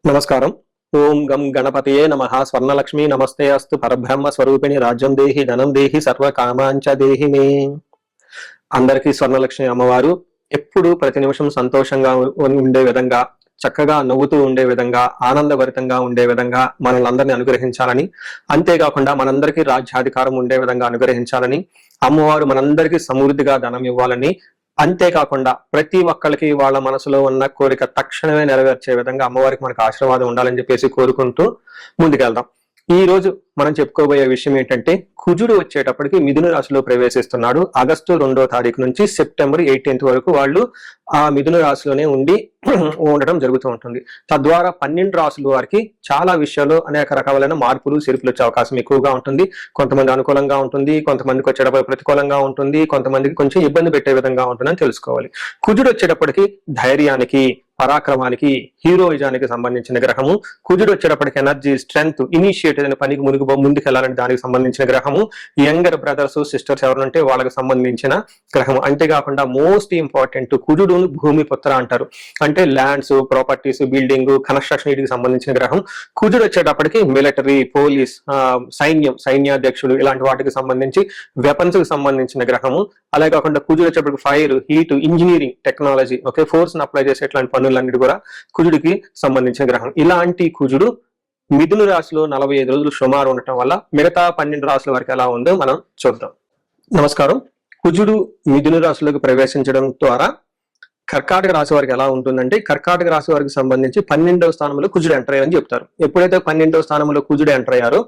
నమస్కారం. ఓం గం గణపతయే నమః. స్వర్ణలక్ష్మి నమస్తే అస్తు. పరబ్రహ్మ స్వరూపిణి రాజ్యం దేహి ధనం దేహి సర్వ కామాంచ దేహి మే. అందరికీ స్వర్ణలక్ష్మి అమ్మవారు ఎప్పుడు ప్రతి నిమిషం సంతోషంగా ఉండే విధంగా, చక్కగా నవ్వుతూ ఉండే విధంగా, ఆనందభరితంగా ఉండే విధంగా మనల్ని అందరినీ అనుగ్రహించాలని, అంతేకాకుండా మనందరికీ రాజ్యాధికారం ఉండే విధంగా అనుగ్రహించాలని, అమ్మవారు మనందరికీ సమృద్ధిగా ధనం ఇవ్వాలని, అంతేకాకుండా ప్రతి ఒక్కరికి వాళ్ళ మనసులో ఉన్న కోరిక తక్షణమే నెరవేర్చే విధంగా అమ్మవారికి మనకు ఆశీర్వాదం ఉండాలని చెప్పేసి కోరుకుంటూ ముందుకెళ్దాం. ఈ రోజు మనం చెప్పుకోబోయే విషయం ఏంటంటే, కుజుడు వచ్చేటప్పటికి మిథున రాశిలో ప్రవేశిస్తున్నాడు. ఆగస్టు 2వ తారీఖు నుంచి సెప్టెంబర్ 18th వరకు వాళ్ళు ఆ మిథున రాశిలోనే ఉండడం జరుగుతూ ఉంటుంది. తద్వారా 12 రాశుల వారికి చాలా విషయాల్లో అనేక రకాలైన మార్పులు చేర్పులు వచ్చే అవకాశం ఎక్కువగా ఉంటుంది. కొంతమంది అనుకూలంగా ఉంటుంది, కొంతమందికి వచ్చేటప్పుడు ప్రతికూలంగా ఉంటుంది, కొంతమందికి కొంచెం ఇబ్బంది పెట్టే విధంగా ఉంటుందని తెలుసుకోవాలి. కుజుడు వచ్చేటప్పటికి ధైర్యానికి, పరాక్రమానికి, హీరోయిజానికి సంబంధించిన గ్రహము. కుజుడు వచ్చేటప్పటికి ఎనర్జీ, స్ట్రెంగ్త్, ఇనిషియేటివ్ అనే పనికి ముందుకెళ్లాలని దానికి సంబంధించిన గ్రహము. యంగర్ బ్రదర్స్ సిస్టర్స్ ఎవరంటే వాళ్ళకి సంబంధించిన గ్రహము. అంతేకాకుండా మోస్ట్ ఇంపార్టెంట్, కుజుడు భూమి పుత్ర అంటారు. అంటే ల్యాండ్స్, ప్రాపర్టీస్, బిల్డింగ్, కన్స్ట్రక్షన్ వీటికి సంబంధించిన గ్రహం. కుజుడు వచ్చేటప్పటికి మిలిటరీ, పోలీస్, సైన్యాధ్యక్షుడు ఇలాంటి వాటికి సంబంధించి వెపన్స్ కి సంబంధించిన గ్రహము. అలాగే కాకుండా కుజుడు వచ్చేటప్పటికి fire, heat, engineering, technology, force ని అప్లై చేసే ఇట్లాంటి పనులన్నిటి కూడా కుజుడికి సంబంధించిన గ్రహం. ఇలాంటి కుజుడు మిథున రాశిలో 45 రోజులు సుమారు ఉండటం వల్ల మిగతా 12 రాశుల వరకు ఎలా ఉందో మనం చూద్దాం. నమస్కారం. కుజుడు మిథున రాశిలోకి ప్రవేశించడం ద్వారా కర్కాటక రాశి వారికి ఎలా ఉంటుందంటే, కర్కాటక రాశి వారికి సంబంధించి 12వ స్థానంలో కుజుడు ఎంటర్ అయ్యారని చెప్తారు. ఎప్పుడైతే 12వ స్థానంలో కుజుడు ఎంటర్ అయ్యారో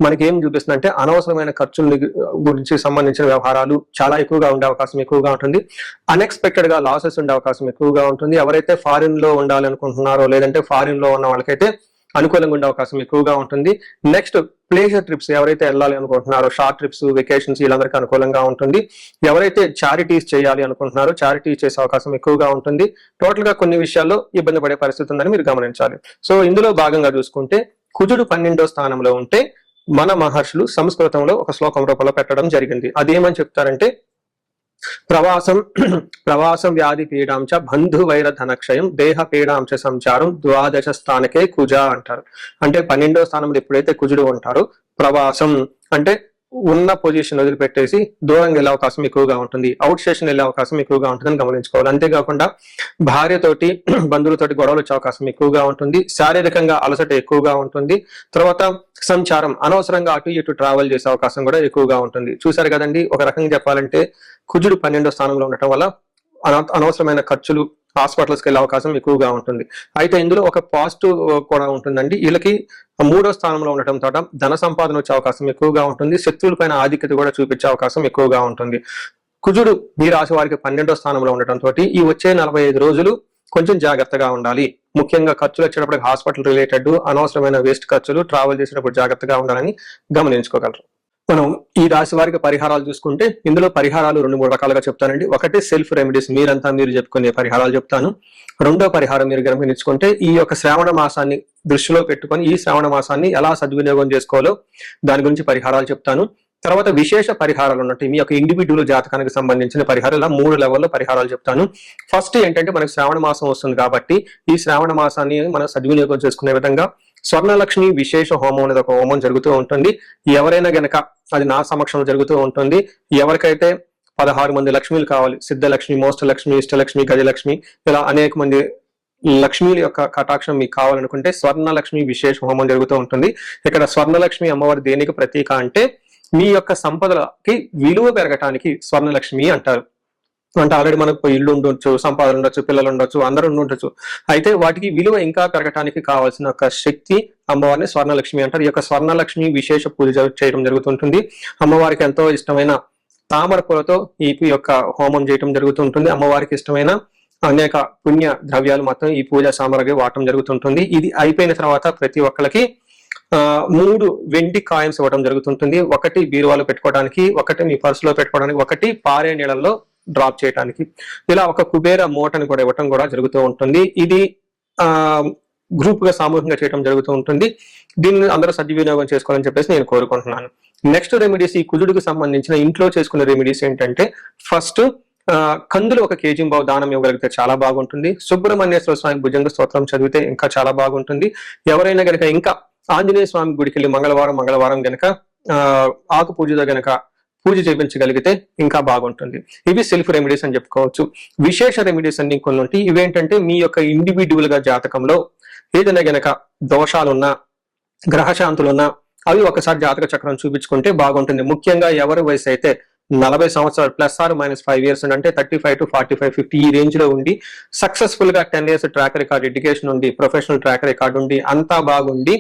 మనకి ఏం చూపిస్తుందంటే, అనవసరమైన ఖర్చుల గురించి సంబంధించిన వ్యవహారాలు చాలా ఎక్కువగా ఉండే అవకాశం ఎక్కువగా ఉంటుంది. అన్ఎక్స్పెక్టెడ్ గా లాసెస్ ఉండే అవకాశం ఎక్కువగా ఉంటుంది. ఎవరైతే ఫారిన్ లో ఉండాలి అనుకుంటున్నారో, లేదంటే ఫారిన్ లో ఉన్న వాళ్ళకైతే అనుకూలంగా ఉండే అవకాశం ఎక్కువగా ఉంటుంది. నెక్స్ట్ ప్లేజర్ ట్రిప్స్ ఎవరైతే వెళ్ళాలి అనుకుంటున్నారో, షార్ట్ ట్రిప్స్, వెకేషన్స్ వీళ్ళందరికీ అనుకూలంగా ఉంటుంది. ఎవరైతే చారిటీస్ చేయాలి అనుకుంటున్నారో చారిటీస్ చేసే అవకాశం ఎక్కువగా ఉంటుంది. టోటల్ గా కొన్ని విషయాల్లో ఇబ్బంది పడే పరిస్థితి ఉందని మీరు గమనించాలి. సో ఇందులో భాగంగా చూసుకుంటే కుజుడు 12వ స్థానంలో ఉంటే మన మహర్షులు సంస్కృతంలో ఒక శ్లోకం రూపంలో పెట్టడం జరిగింది. అదేమని చెప్తారంటే, ప్రవాసం వ్యాధి పీడాంచ బంధు వైర ధనక్షయం దేహ పీడాంచ సంచారం ద్వాదశ స్థానకే కుజ అంటారు. అంటే 12వ స్థానంలో ఎప్పుడైతే కుజుడు ఉంటారో, ప్రవాసం అంటే ఉన్న పొజిషన్ వదిలిపెట్టేసి దూరంగా వెళ్ళే అవకాశం ఎక్కువగా ఉంటుంది, అవుట్ స్టేషన్ వెళ్ళే అవకాశం ఎక్కువగా ఉంటుందని గమనించుకోవాలి. అంతేకాకుండా భార్యతోటి, బంధువులతోటి గొడవలు వచ్చే అవకాశం ఎక్కువగా ఉంటుంది. శారీరకంగా అలసట ఎక్కువగా ఉంటుంది. తర్వాత సంచారం, అనవసరంగా అటు ఇటు ట్రావెల్ చేసే అవకాశం కూడా ఎక్కువగా ఉంటుంది. చూసారు కదండి, ఒక రకంగా చెప్పాలంటే కుజుడు 12వ స్థానంలో ఉండటం వల్ల అనవసరమైన ఖర్చులు, హాస్పిటల్స్కి వెళ్ళే అవకాశం ఎక్కువగా ఉంటుంది. అయితే ఇందులో ఒక పాజిటివ్ కూడా ఉంటుందండి. వీళ్ళకి 3వ స్థానంలో ఉండటం తోట ధన సంపాదన వచ్చే అవకాశం ఎక్కువగా ఉంటుంది. శత్రువుల పైన ఆధిక్యత కూడా చూపించే అవకాశం ఎక్కువగా ఉంటుంది. కుజుడు ఈ రాశి వారికి 12వ స్థానంలో ఉండటం తోటి ఈ వచ్చే 45 రోజులు కొంచెం జాగ్రత్తగా ఉండాలి. ముఖ్యంగా ఖర్చులు వచ్చేటప్పుడు హాస్పిటల్ రిలేటెడ్ అనవసరమైన వేస్ట్ ఖర్చులు, ట్రావెల్ చేసేటప్పుడు జాగ్రత్తగా ఉండాలని గమనించుకోగలరు. మనం ఈ రాశి వారికి పరిహారాలు చూసుకుంటే, ఇందులో పరిహారాలు 2-3 రకాలుగా చెప్తానండి. ఒకటి సెల్ఫ్ రెమెడీస్, మీరు చెప్పుకునే పరిహారాలు చెప్తాను. రెండో పరిహారం మీరు గమనించుకుంటే, ఈ యొక్క శ్రావణ మాసాన్ని దృష్టిలో పెట్టుకొని ఈ శ్రావణ మాసాన్ని ఎలా సద్వినియోగం చేసుకోవాలో దాని గురించి పరిహారాలు చెప్తాను. తర్వాత విశేష పరిహారాలు ఉన్నట్టు మీ యొక్క ఇండివిడ్యువల్ జాతకానికి సంబంధించిన పరిహారాలు, ఇలా 3 లెవెల్లో పరిహారాలు చెప్తాను. ఫస్ట్ ఏంటంటే, మనకు శ్రావణ మాసం వస్తుంది కాబట్టి ఈ శ్రావణ మాసాన్ని మనం సద్వినియోగం చేసుకునే విధంగా స్వర్ణలక్ష్మి విశేష హోమం అనేది ఒక హోమం జరుగుతూ ఉంటుంది. ఎవరైనా గనక, అది నా సమక్షంలో జరుగుతూ ఉంటుంది, ఎవరికైతే 16 మంది లక్ష్మీలు కావాలి, సిద్ధలక్ష్మి, మోష్టలక్ష్మి, ఇష్టలక్ష్మి, గజలక్ష్మి, ఇలా అనేక మంది లక్ష్మీల యొక్క కటాక్షం మీకు కావాలనుకుంటే స్వర్ణలక్ష్మి విశేష హోమం జరుగుతూ ఉంటుంది. ఇక్కడ స్వర్ణలక్ష్మి అమ్మవారి దేనికి ప్రతీక అంటే, మీ యొక్క సంపదలకి విలువ పెరగటానికి స్వర్ణలక్ష్మి అంటారు. అంటే ఆల్రెడీ మనకు ఇల్లు ఉండొచ్చు, సంపాదన ఉండొచ్చు, పిల్లలు ఉండొచ్చు, అందరూ ఉండొచ్చు. అయితే వాటికి విలువ ఇంకా పెరగటానికి కావాల్సిన ఒక శక్తి అమ్మవారిని స్వర్ణలక్ష్మి అంటారు. ఈ యొక్క స్వర్ణలక్ష్మి విశేష పూజ చేయడం జరుగుతుంటుంది. అమ్మవారికి ఎంతో ఇష్టమైన తామర పూలతో ఈ యొక్క హోమం చేయడం జరుగుతుంటుంది. అమ్మవారికి ఇష్టమైన అనేక పుణ్య ద్రవ్యాలు మాత్రం ఈ పూజా సామగ్రి వాడటం జరుగుతుంటుంది. ఇది అయిపోయిన తర్వాత ప్రతి ఒక్కరికి 3 వెండి కాయిన్స్ ఇవ్వడం జరుగుతుంటుంది. ఒకటి బీరువాలో పెట్టుకోవడానికి, ఒకటి మీ పర్సులో పెట్టుకోవడానికి, ఒకటి పారే నీళ్ళల్లో డ్రాప్ చేయడానికి, ఇలా ఒక కుబేర మూటని కూడా ఇవ్వటం కూడా జరుగుతూ ఉంటుంది. ఇది గ్రూప్ గా సామూహికంగా చేయడం జరుగుతూ ఉంటుంది. దీన్ని అందరూ సద్వినియోగం చేసుకోవాలని చెప్పేసి నేను కోరుకుంటున్నాను. నెక్స్ట్ రెమెడీస్, ఈ కుజుడికి సంబంధించిన ఇంట్లో చేసుకునే రెమెడీస్ ఏంటంటే, ఫస్ట్ కందులు 1 కేజీ దానం ఇవ్వగలిగితే చాలా బాగుంటుంది. సుబ్రహ్మణ్యేశ్వర స్వామి భుజంగ స్తోత్రం చదివితే ఇంకా చాలా బాగుంటుంది. ఎవరైనా గనక ఇంకా ఆంజనేయ స్వామి గుడికి వెళ్ళి మంగళవారం గనక ఆకు పూజతో గనక పూజ చేయించగలిగితే ఇంకా బాగుంటుంది. ఇవి సెల్ఫ్ రెమెడీస్ అని చెప్పుకోవచ్చు. విశేష రెమెడీస్ అన్ని కొన్ని ఉంటాయి. ఇవేంటంటే మీ యొక్క ఇండివిడ్యువల్ గా జాతకంలో ఏదైనా గనక దోషాలున్నా, గ్రహశాంతులున్నా అవి ఒకసారి జాతక చక్రం చూపించుకుంటే బాగుంటుంది. ముఖ్యంగా ఎవరి వయసు అయితే 40 సంవత్సరాలు +or- 5 years అంటే 35 to 45, 50 ఈ రేంజ్ లో ఉండి సక్సెస్ఫుల్ గా 10 years ట్రాక్ రికార్డ్, ఎడ్యుకేషన్ ఉండి, ప్రొఫెషనల్ ట్రాక్ రికార్డ్ ఉండి, అంతా బాగుండి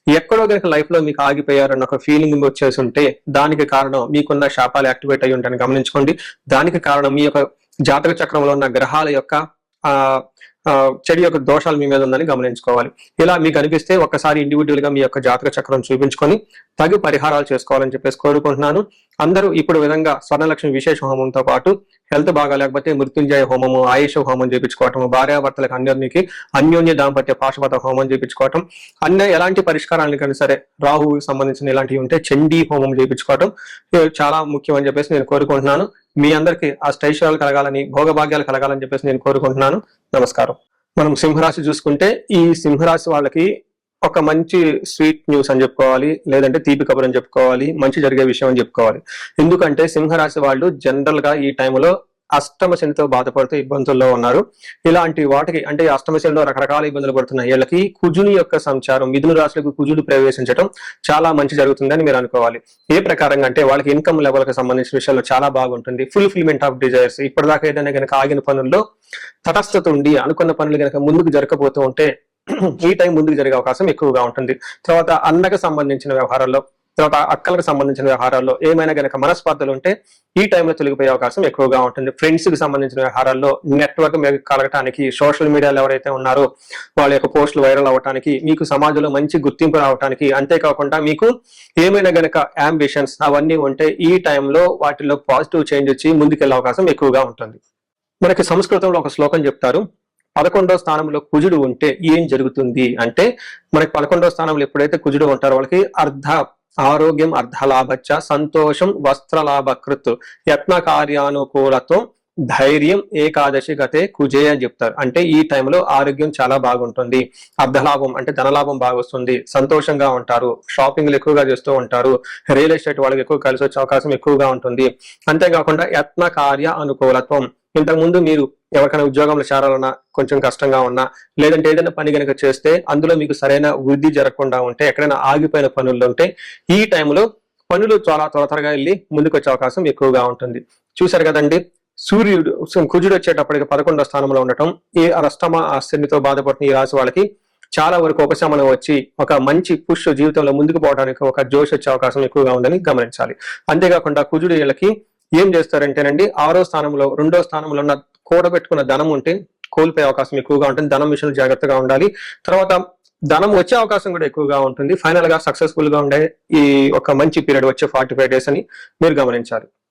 ఎక్కడో కనుక లైఫ్ లో మీకు ఆగిపోయారన్న ఒక ఫీలింగ్ వచ్చేసి ఉంటే దానికి కారణం మీకున్న శాపాలు యాక్టివేట్ అయ్యి ఉంటాయని గమనించుకోండి. దానికి కారణం మీ యొక్క జాతక చక్రంలో ఉన్న గ్రహాల యొక్క చెడు యొక్క దోషాలు మీ మీద ఉందని గమనించుకోవాలి. ఇలా మీకు అనిపిస్తే ఒక్కసారి ఇండివిడ్యువల్ గా మీ యొక్క జాతక చక్రం చూపించుకొని తగు పరిహారాలు చేసుకోవాలని చెప్పేసి కోరుకుంటున్నాను. అందరూ ఇప్పుడు విధంగా స్వర్ణలక్ష్మి విశేష హోమంతో పాటు హెల్త్ బాగా లేకపోతే మృత్యుంజయ హోమము, ఆయుష హోమం చేయించుకోవటం, భార్యాభర్తలకు అందరికీ అన్యోన్య దాంపత్య పాశుపత హోమం చేయించుకోవటం, ఎలాంటి పరిష్కారాలను కానీ సరే రాహువుకి సంబంధించిన ఇలాంటివి ఉంటే చండీ హోమం చేయించుకోవటం చాలా ముఖ్యం అని చెప్పేసి నేను కోరుకుంటున్నాను. మీ అందరికీ అష్టైశ్వర్యాలు కలగాలని, భోగభాగ్యాలు కలగాలని చెప్పేసి నేను కోరుకుంటున్నాను. నమస్కారం. మనం సింహరాశి చూసుకుంటే ఈ సింహరాశి వాళ్ళకి ఒక మంచి స్వీట్ న్యూస్ అని చెప్పుకోవాలి, లేదంటే తీపి కబురు అని చెప్పుకోవాలి, మంచి జరిగే విషయం అని చెప్పుకోవాలి. ఎందుకంటే సింహరాశి వాళ్ళు జనరల్ గా ఈ టైంలో అష్టమ శనితో బాధపడుతూ ఇబ్బందుల్లో ఉన్నారు. ఇలాంటి వాటికి అంటే అష్టమ శనిలో రకరకాల ఇబ్బందులు పడుతున్న వీళ్ళకి కుజుని యొక్క సంచారం, మిథున రాశులకు కుజుడు ప్రవేశించడం చాలా మంచి జరుగుతుందని మీరు అనుకోవాలి. ఏ ప్రకారంగా అంటే వాళ్ళకి ఇన్కమ్ లెవెల్ కి సంబంధించిన విషయాల్లో చాలా బాగుంటుంది. ఫుల్ఫిల్మెంట్ ఆఫ్ డిజైర్స్, ఇప్పటిదాకా ఏదైనా కనుక ఆగిన పనుల్లో తటస్థత ఉండి అనుకున్న పనులు కనుక ముందుకు జరగకపోతూ ఉంటే ఈ టైం ముందుకు జరిగే అవకాశం ఎక్కువగా ఉంటుంది. తర్వాత అన్నకు సంబంధించిన వ్యవహారాల్లో, తర్వాత అక్కలకు సంబంధించిన వ్యవహారాల్లో ఏమైనా గనక మనస్పర్ధలు ఉంటే ఈ టైంలో తొలగిపోయే అవకాశం ఎక్కువగా ఉంటుంది. ఫ్రెండ్స్ కి సంబంధించిన వ్యవహారాల్లో నెట్వర్క్ మీకు కలగటానికి, సోషల్ మీడియాలో ఎవరైతే ఉన్నారో వాళ్ళ యొక్క పోస్టులు వైరల్ అవ్వటానికి, మీకు సమాజంలో మంచి గుర్తింపు రావడానికి, అంతేకాకుండా మీకు ఏమైనా గనక అంబిషన్స్ అవన్నీ ఉంటే ఈ టైంలో వాటిలో పాజిటివ్ చేంజ్ వచ్చి ముందుకెళ్లే అవకాశం ఎక్కువగా ఉంటుంది. మనకి సంస్కృతంలో ఒక శ్లోకం చెప్తారు, 11వ స్థానంలో కుజుడు ఉంటే ఏం జరుగుతుంది అంటే, మనకి 11వ స్థానంలో ఎప్పుడైతే కుజుడు ఉంటారో వాళ్ళకి ఆరోగ్యం అర్ధలాభచ్చ, సంతోషం వస్త్రలాభకృత్, యత్న కార్యానుకూలతో, ధైర్యం ఏకాదశి గతే కుజే అని చెప్తారు. అంటే ఈ టైంలో ఆరోగ్యం చాలా బాగుంటుంది, అర్ధలాభం అంటే ధనలాభం బాగా వస్తుంది, సంతోషంగా ఉంటారు, షాపింగ్లు ఎక్కువగా చేస్తూ ఉంటారు, రియల్ ఎస్టేట్ వాళ్ళకి ఎక్కువ కలిసి వచ్చే అవకాశం ఎక్కువగా ఉంటుంది. అంతేకాకుండా యత్న కార్య అనుకూలత్వం, ఇంతకుముందు మీరు ఎవరికైనా ఉద్యోగంలో చేరాలన్నా కొంచెం కష్టంగా ఉన్నా, లేదంటే ఏదైనా పని కనుక చేస్తే అందులో మీకు సరైన వృద్ధి జరగకుండా ఉంటే, ఎక్కడైనా ఆగిపోయిన పనుల్లో ఉంటే ఈ టైంలో పనులు చాలా త్వరగా వెళ్ళి ముందుకు వచ్చే అవకాశం ఎక్కువగా ఉంటుంది. చూశారు కదండి, సూర్యుడు కుజుడు వచ్చేటప్పటికి 11వ స్థానంలో ఉండటం ఈ అష్టమ శనితో బాధపడుతున్న ఈ రాశి వాళ్ళకి చాలా వరకు ఉపశమనం వచ్చి ఒక మంచి పుష్ జీవితంలో ముందుకు పోవడానికి ఒక జోష్ వచ్చే అవకాశం ఎక్కువగా ఉందని గమనించాలి. అంతేకాకుండా కుజుడు వీళ్ళకి ఏం చేస్తారంటేనండి, 6వ స్థానంలో 2వ స్థానంలో ఉన్న కూడబెట్టుకున్న ధనం ఉంటే కోల్పోయే అవకాశం ఎక్కువగా ఉంటుంది. ధనం విషయంలో జాగ్రత్తగా ఉండాలి. తర్వాత ధనం వచ్చే అవకాశం కూడా ఎక్కువగా ఉంటుంది. ఫైనల్ గా సక్సెస్ఫుల్ గా ఉండే ఈ ఒక మంచి పీరియడ్ వచ్చే 45 days అని మీరు గమనించాలి.